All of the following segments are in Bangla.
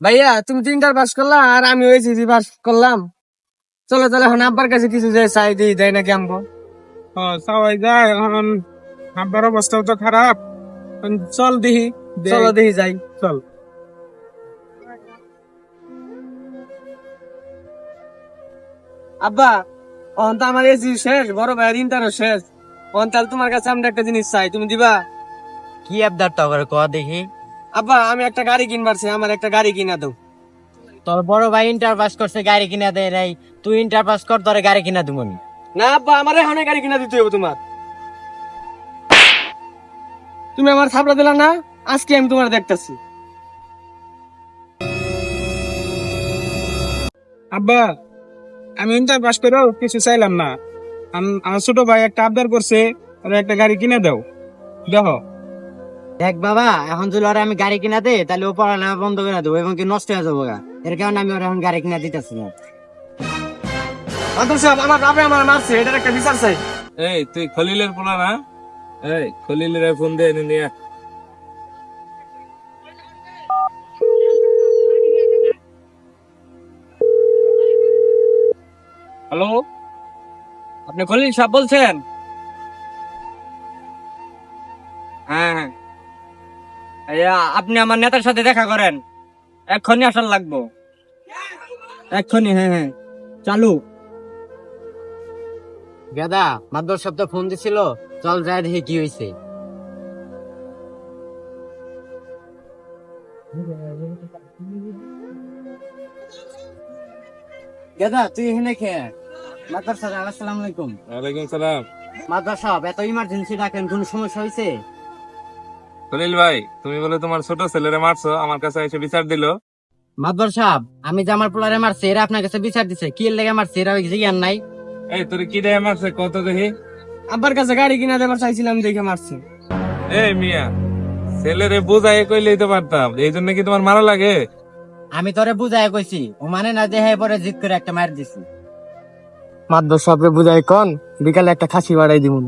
ভাইয়া তুমি 3টা পাস করলা আর আমি ওই জিজি পাস করলাম। চলো চলো এখন আব্বার কাছে কিছু যে চাই দিই, দেয় নাকি আমগো? সবাই যায় এখন। আব্বার অবস্থাও তো খারাপ। এখন চল দেখি। চলো দেখি যাই। চল। আব্বা, অন তো আমার এসি শেষ, বড় ভাইয়ের ইন্টারও শেষ। অন তাহলে তোমার কাছে আমরা একটা জিনিস চাই, তুমি দিবা? কি আবদার তো করে কয়া দেখি। আব্বা আমি একটা গাড়ি কিনবারছি, আমার একটা গাড়ি কিনা দাও। তোর বড় ভাই ইন্টার পাস করছে, গাড়ি কিনা দেয় নাই। তুই ইন্টার পাস কর, তোরে গাড়ি কিনা দিব। না আব্বা, আমার এখন গাড়ি কিনা দিতে হবে তোমার। তুমি আমার থাপড়া দিলা না, আজকে আমি তোমার দেখতেছি। আব্বা, আমি ইন্টার পাস করেও কিছু চাইলাম না। আমার ছোট ভাই একটা আবদার করছে, ওরা একটা গাড়ি কিনে দাও। দেখো। দেখ বাবা, এখন যদি ওরা আমি গাড়ি কিনা দেয় তাহলে ও পড়ালেখা বন্ধ করে দেবো এবং কি নষ্ট হয়ে যাবো গা। এর কারণে আমি ওরা এখন গাড়ি কিনা দিতেছি না। মাদুর সাহেব, আমার বাপে আমার মারছে, এটার একটা বিচার চাই। এই তুই খলিলের পোলা না? এই খলিলের ফোন দে নিয়ে। হ্যালো, আপনি খলিল সাহেব বলছেন? হ্যাঁ হ্যাঁ, আপনি আমার নেতার সাথে দেখা করেন, এক্ষুনি আসার লাগবো। এক্ষুনি, হ্যাঁ হ্যাঁ, চালু। গেদা মাদ্রাস শব্দ ফোন দিছিল, চল যাই দেখি কি হয়েছে। গেদা তুই এখানে খেয়ে মাদ্রাস সাহেব, আসসালামু আলাইকুম। ওয়ালাইকুম সালাম। মাদ্রাস সাহেব, এত ইমার্জেন্সি ডাকেন, কোন সমস্যা হয়েছে? খলিল ভাই, তুমি বলে তোমার ছোট ছেলেরে মারছো, আমার কাছে এসে বিচার দিলো। মাদ্রাস সাহেব, আমি যে আমার পোলারে মারছে এরা আপনার কাছে বিচার দিছে, কি এর লেগে মারছে এরা জিজ্ঞান নাই? এই তোর কি দেয় মারছে কত দেখি। আব্বার কাছে গাড়ি কিনা দেবার চাইছিলাম দেখে মারছে। এই মিয়া, ছেলেরে বুঝাই কইলেই তো পারতাম, এই জন্য কি তোমার মারা লাগে? আমি তোরে বুঝাই কইছি, ও মানে না যে হ্যাঁ পরে জিদ করে একটা মার দিছি। মাদ্রাস সাহেবকে বুঝাই কন, বিকালে একটা খাসি বাড়াই দিবুন।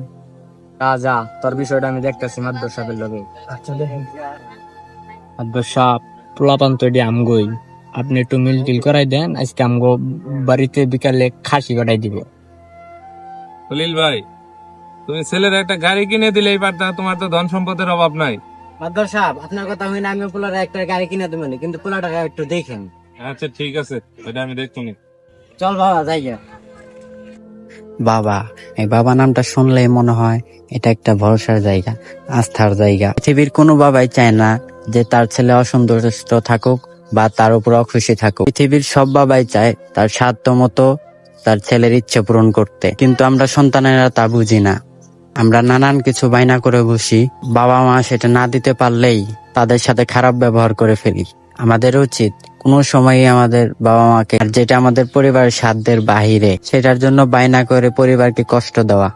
যা, তোর বিষয়টা আমি দেখতেছি মাদ্রাস সাহেবের লগে। আচ্ছা দেখেন মাদ্রাস সাহেব, পোলাপান তো এটি আমগোই, আপনি একটু মিল টিল করাই দেন, আজকে আমগো বাড়িতে বিকালে খাসি বাড়াই দিব। খলিল ভাই, তুমি ছেলের একটা গাড়ি কিনে দিলেই পারতা, তোমার তো ধন সম্পদের অভাব নাই। মাদ্রাস সাহেব, আপনার কথা হই না, আমি পোলারে একটা গাড়ি কিনে দেবো, কিন্তু পোলাটা একটু দেখেন। আচ্ছা ঠিক আছে, ওইটা আমি দেখছি। চল বাবা যাই গে। বাবা, এই বাবা নামটা শুনলেই মনে হয় এটা একটা ভরসার জায়গা, আস্থার জায়গা। পৃথিবীর কোনো বাবাই চায় না যে তার ছেলে অসন্তুষ্ট থাকুক বা তার উপর অখুশি থাকুক। পৃথিবীর সব বাবাই চায় তার সাধ্য মতো তার ছেলের ইচ্ছে পূরণ করতে, কিন্তু আমরা সন্তানেরা তা বুঝি না। আমরা নানান কিছু বায়না করে বসি, বাবা মা সেটা না দিতে পারলেই তাদের সাথে খারাপ ব্যবহার করে ফেলি। আমাদের উচিত কোনো সময়ই আমাদের বাবা মাকে, আর যেটা আমাদের পরিবারের সাধ্যের বাহিরে, সেটার জন্য বায়না করে পরিবারকে কষ্ট দেওয়া